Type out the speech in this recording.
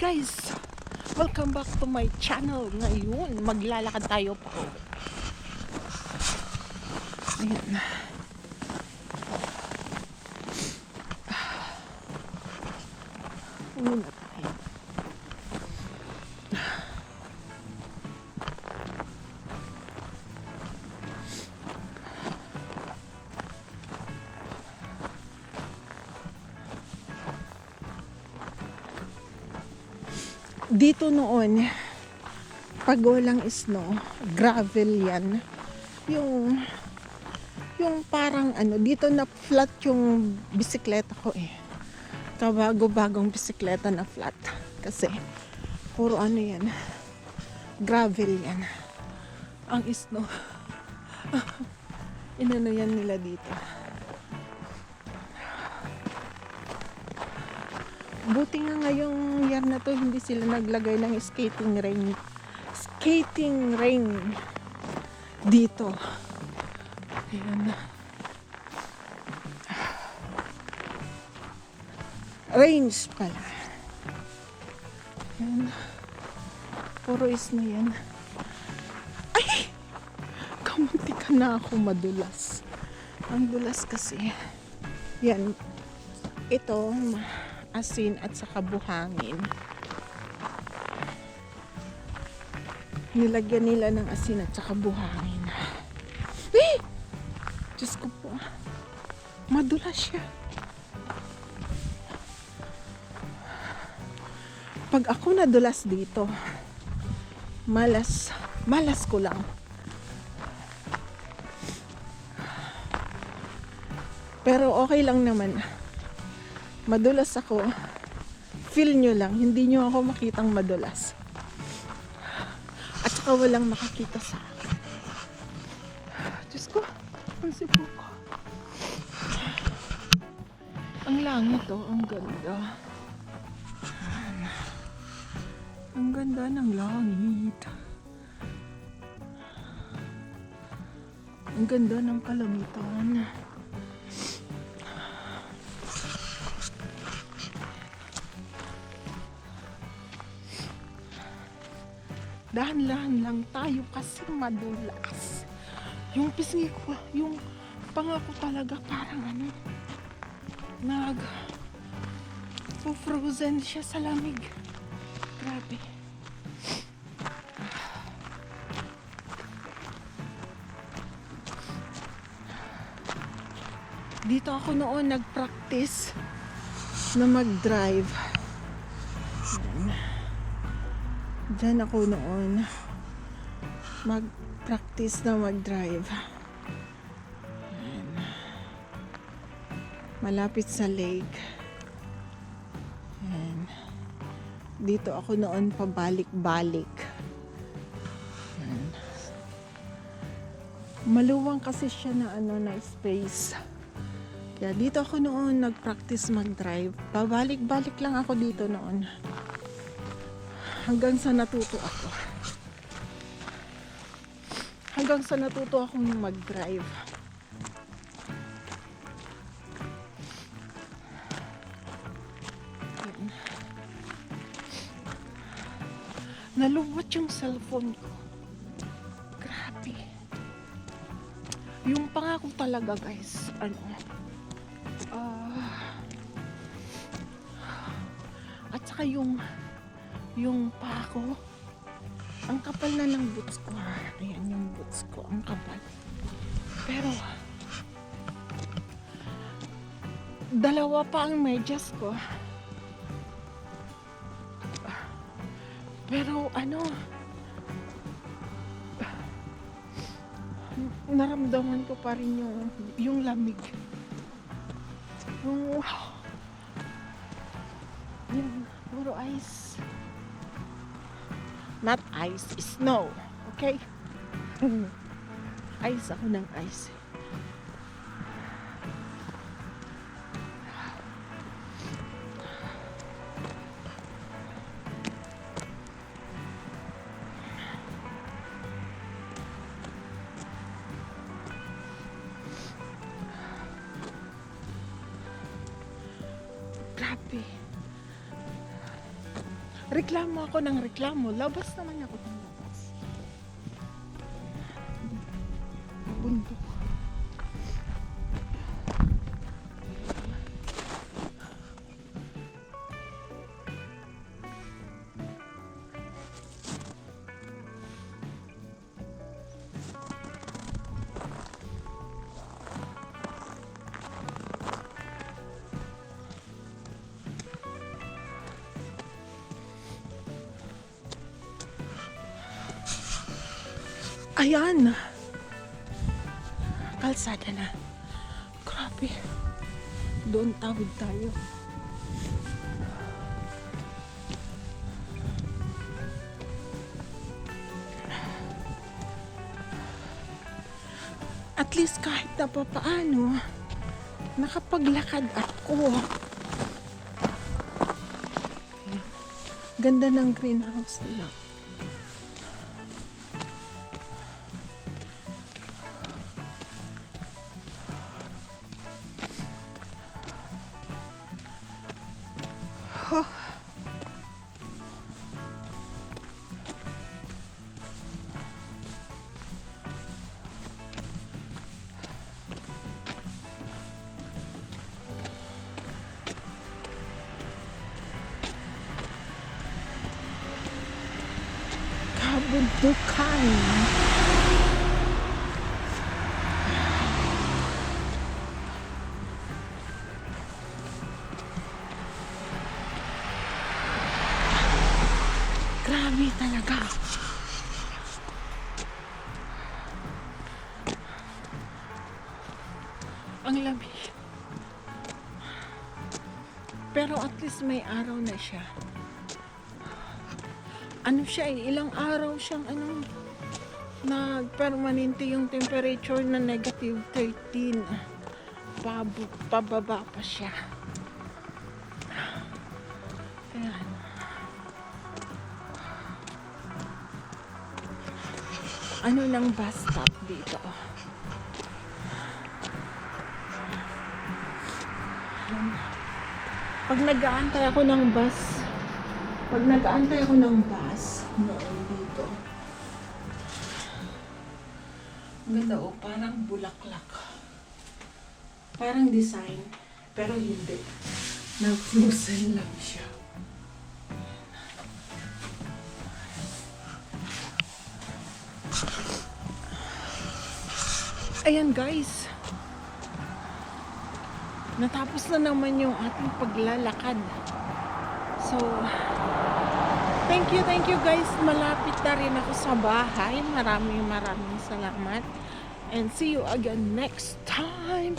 guys! Welcome back to my channel. Ngayon, maglalakad tayo pa. Ayan. Uwi na tayo. Dito noon, pag walang snow, gravel yan. Yung parang dito na flat yung bisikleta ko eh. Kabago-bagong bisikleta na flat. Kasi, puro yan, gravel yan. Ang snow. Inano yan nila dito. Buti nga ngayong year na to hindi sila naglagay ng skating ring dito. Ayan. Range pala. Ayan. Puro snow yan. Ay! Kamunti ka na ako madulas. Ang dulas kasi. Yan. Ito asin at saka buhangin. Nilagyan nila ng asin at saka buhangin. Eh! Diyos ko po. Madulas siya. Pag ako nadulas dito, malas ko lang. Pero okay lang naman. Madulas ako, feel nyo lang, hindi nyo ako makitang madulas. At saka walang makakita sa akin. Diyos ko, ang sipo ko. Ang langit ang ganda. Ang ganda ng langit. Ang ganda ng kalangitan. Dahan-dahan lang tayo kasi madulas. Yung pisngi ko, yung panga ko talaga parang frozen siya sa lamig. Grabe. Dito ako noon nag-practice na mag-drive. Diyan ako noon mag-practice na mag-drive. Ayan. Malapit sa lake. Ayan. Dito ako noon pabalik-balik. Ayan. Maluwang kasi siya na na space. Kaya dito ako noon nag-practice mag-drive. Pabalik-balik lang ako dito noon. Hanggang sa natuto ako. Hanggang sa natuto akong mag-drive. Naluwat yung cellphone ko. Grabe. Yung pangako talaga guys. At saka yung paa ko, ang kapal na ng boots ko. Ayan yung boots ko, ang kapal. Pero, dalawa pa ang medyas ko. Pero naramdaman ko pa rin yung lamig. Yung puro ice. Not ice, snow. Okay? Ice ako ng ice. Grabe. Reklamo ako ng reklamo. Labas naman ako ng labas. Bundok. Ayan! Kalsada na. Grabe. Doon tawid tayo. At least kahit na papaano, nakapaglakad ako. Ganda ng greenhouse nila. Kabundukan. Grabe talaga. Ang lamig. Pero at least may araw na siya. Ano siya ilang araw siyang nag-permanente yung temperature na negative 13. Pababa pa siya. Ayan. Ano ng bus stop dito? Pag nag-aantay ako ng bus, noon dito. Ganda o, parang bulaklak. Parang design, pero hindi. Nag-frozen lang siya. Ayan guys. Natapos na naman yung ating paglalakad. So, thank you guys. Malapit na rin ako sa bahay. Maraming salamat. And see you again next time.